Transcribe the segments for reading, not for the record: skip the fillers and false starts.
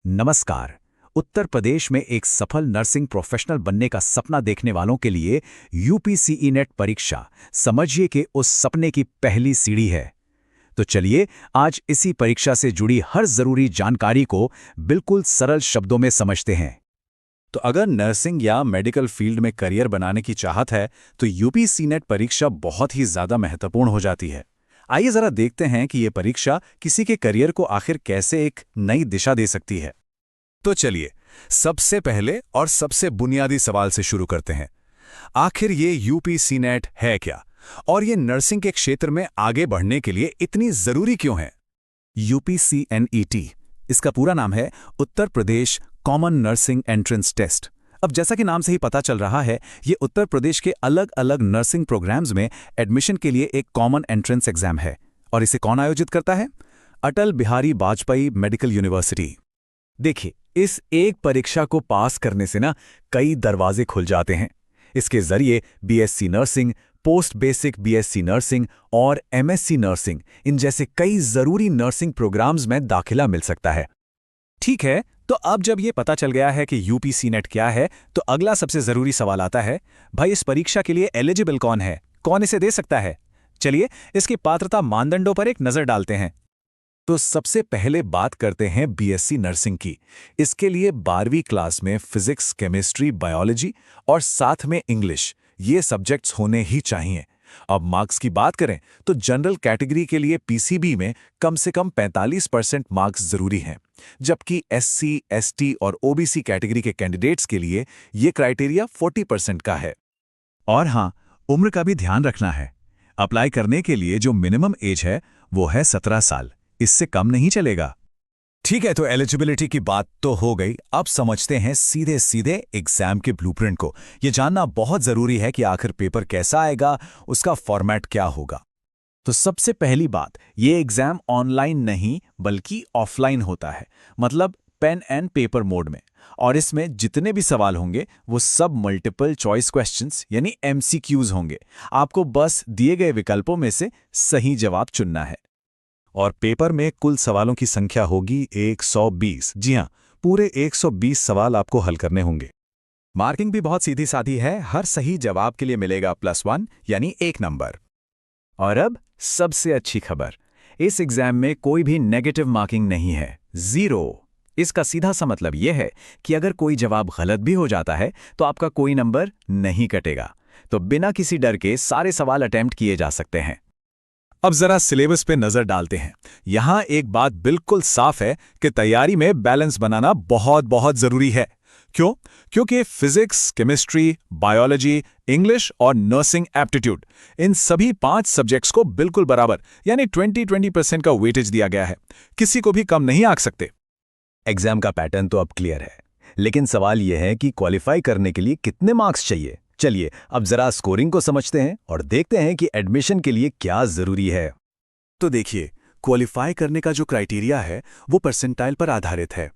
नमस्कार। उत्तर प्रदेश में एक सफल नर्सिंग प्रोफेशनल बनने का सपना देखने वालों के लिए यूपीसीई नेट परीक्षा समझिए कि उस सपने की पहली सीढ़ी है। तो चलिए आज इसी परीक्षा से जुड़ी हर जरूरी जानकारी को बिल्कुल सरल शब्दों में समझते हैं। तो अगर नर्सिंग या मेडिकल फील्ड में करियर बनाने की चाहत है तो यूपीसी नेट परीक्षा बहुत ही ज़्यादा महत्वपूर्ण हो जाती है। आइए ज़रा देखते हैं कि ये परीक्षा किसी के करियर को आखिर कैसे एक नई दिशा दे सकती है। तो चलिए सबसे पहले और सबसे बुनियादी सवाल से शुरू करते हैं। आखिर ये यूपीसी नेट है क्या और ये नर्सिंग के क्षेत्र में आगे बढ़ने के लिए इतनी ज़रूरी क्यों है? यूपीसीएनईटी, इसका पूरा नाम है Uttar Pradesh common nursing entrance test. अब जैसा कि नाम से ही पता चल रहा है, ये उत्तर प्रदेश के अलग अलग नर्सिंग प्रोग्राम्स में एडमिशन के लिए एक कॉमन एंट्रेंस एग्जाम है। और इसे कौन आयोजित करता है? Atal Bihari Vajpayee medical university. देखिए, इस एक परीक्षा को पास करने से कई दरवाजे खुल जाते हैं। इसके जरिए BSc nursing, post basic BSc nursing और एमएससी नर्सिंग, इन जैसे कई जरूरी नर्सिंग प्रोग्राम्स में दाखिला मिल सकता है। ठीक है, तो अब जब ये पता चल गया है कि यूपीसी नेट क्या है, तो अगला सबसे जरूरी सवाल आता है, भाई इस परीक्षा के लिए एलिजिबल कौन है, कौन इसे दे सकता है? चलिए इसकी पात्रता मानदंडों पर एक नजर डालते हैं। तो सबसे पहले बात करते हैं बीएससी नर्सिंग की। इसके लिए 12वीं क्लास में फिजिक्स, केमिस्ट्री, बायोलॉजी और साथ में इंग्लिश, ये सब्जेक्ट्स होने ही चाहिए। अब मार्क्स की बात करें तो जनरल कैटेगरी के लिए पीसीबी में कम से कम 45% मार्क्स जरूरी हैं, जबकि एससी, एसटी और ओबीसी कैटेगरी के कैंडिडेट्स के लिए ये क्राइटेरिया 40% का है। और हाँ, उम्र का भी ध्यान रखना है। अप्लाई करने के लिए जो मिनिमम एज है वो है 17 साल, इससे कम नहीं चलेगा। ठीक है, तो एलिजिबिलिटी की बात तो हो गई। अब समझते हैं सीधे सीधे एग्जाम के ब्लूप्रिंट को। यह जानना बहुत जरूरी है कि आखिर पेपर कैसा आएगा, उसका फॉर्मेट क्या होगा। तो सबसे पहली बात, ये एग्जाम ऑनलाइन नहीं बल्कि ऑफलाइन होता है, मतलब पेन एंड पेपर मोड में। और इसमें जितने भी सवाल होंगे वो सब मल्टीपल चॉइस क्वेश्चंस यानी एमसीक्यूज होंगे। आपको बस दिए गए विकल्पों में से सही जवाब चुनना है। और पेपर में कुल सवालों की संख्या होगी 120। जी हाँ, पूरे 120 सवाल आपको हल करने होंगे। मार्किंग भी बहुत सीधी साधी है। हर सही जवाब के लिए मिलेगा +1 यानी 1 नंबर। और अब सबसे अच्छी खबर, इस एग्जाम में कोई भी नेगेटिव मार्किंग नहीं है, 0। इसका सीधा सा मतलब यह है कि अगर कोई जवाब गलत भी हो जाता है तो आपका कोई नंबर नहीं कटेगा। तो बिना किसी डर के सारे सवाल अटेम्प्ट किए जा सकते हैं। अब जरा सिलेबस पे नजर डालते हैं। यहां एक बात बिल्कुल साफ है कि तैयारी में बैलेंस बनाना बहुत बहुत जरूरी है। क्यों? क्योंकि फिजिक्स, केमिस्ट्री, बायोलॉजी, इंग्लिश और नर्सिंग एप्टीट्यूड, इन सभी 5 सब्जेक्ट्स को बिल्कुल बराबर यानी 20% का वेटेज दिया गया है। किसी को भी कम नहीं आंक सकते। एग्जाम का पैटर्न तो अब क्लियर है, लेकिन सवाल यह है कि क्वालिफाई करने के लिए कितने मार्क्स चाहिए। चलिए अब जरा स्कोरिंग को समझते हैं और देखते हैं कि एडमिशन के लिए क्या जरूरी है। तो देखिए, क्वालिफाई करने का जो क्राइटेरिया है वो परसेंटाइल पर आधारित है।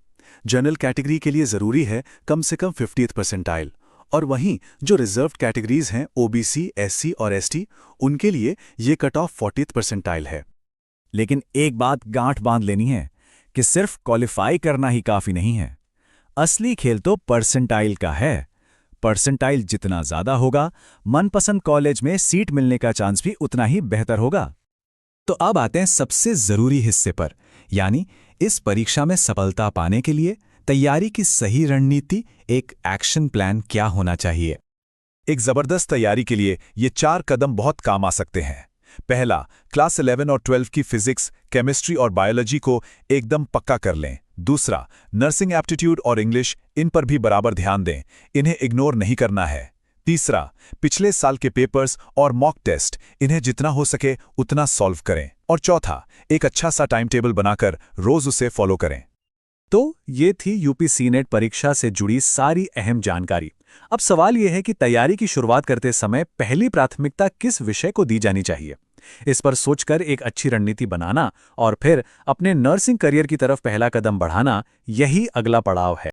जनरल कैटेगरी के लिए जरूरी है कम से कम 50th परसेंटाइल, और वहीं जो रिजर्व्ड कैटेगरीज हैं ओबीसी, एससी और एसटी, उनके लिए ये कट ऑफ 40th परसेंटाइल है। लेकिन एक बात गांठ बांध लेनी है कि सिर्फ क्वालिफाई करना ही काफी नहीं है। असली खेल तो परसेंटाइल का है। परसेंटाइल जितना ज्यादा होगा, मनपसंद कॉलेज में सीट मिलने का चांस भी उतना ही बेहतर होगा। तो अब आते हैं सबसे जरूरी हिस्से पर, यानी इस परीक्षा में सफलता पाने के लिए तैयारी की सही रणनीति, एक एक्शन प्लान क्या होना चाहिए। एक जबरदस्त तैयारी के लिए ये 4 कदम बहुत काम आ सकते हैं। पहला, क्लास 11 और 12 की फिजिक्स, केमिस्ट्री और बायोलॉजी को एकदम पक्का कर लें। दूसरा, नर्सिंग एप्टीट्यूड और इंग्लिश, इन पर भी बराबर ध्यान दें, इन्हें इग्नोर नहीं करना है। तीसरा, पिछले साल के पेपर्स और मॉक टेस्ट, इन्हें जितना हो सके उतना सॉल्व करें। और चौथा, एक अच्छा सा टाइम टेबल बनाकर रोज उसे फॉलो करें। तो ये थी यूपीसी नेट परीक्षा से जुड़ी सारी अहम जानकारी। अब सवाल यह है कि तैयारी की शुरुआत करते समय पहली प्राथमिकता किस विषय को दी जानी चाहिए। इस पर सोचकर एक अच्छी रणनीति बनाना और फिर अपने नर्सिंग करियर की तरफ पहला कदम बढ़ाना, यही अगला पड़ाव है।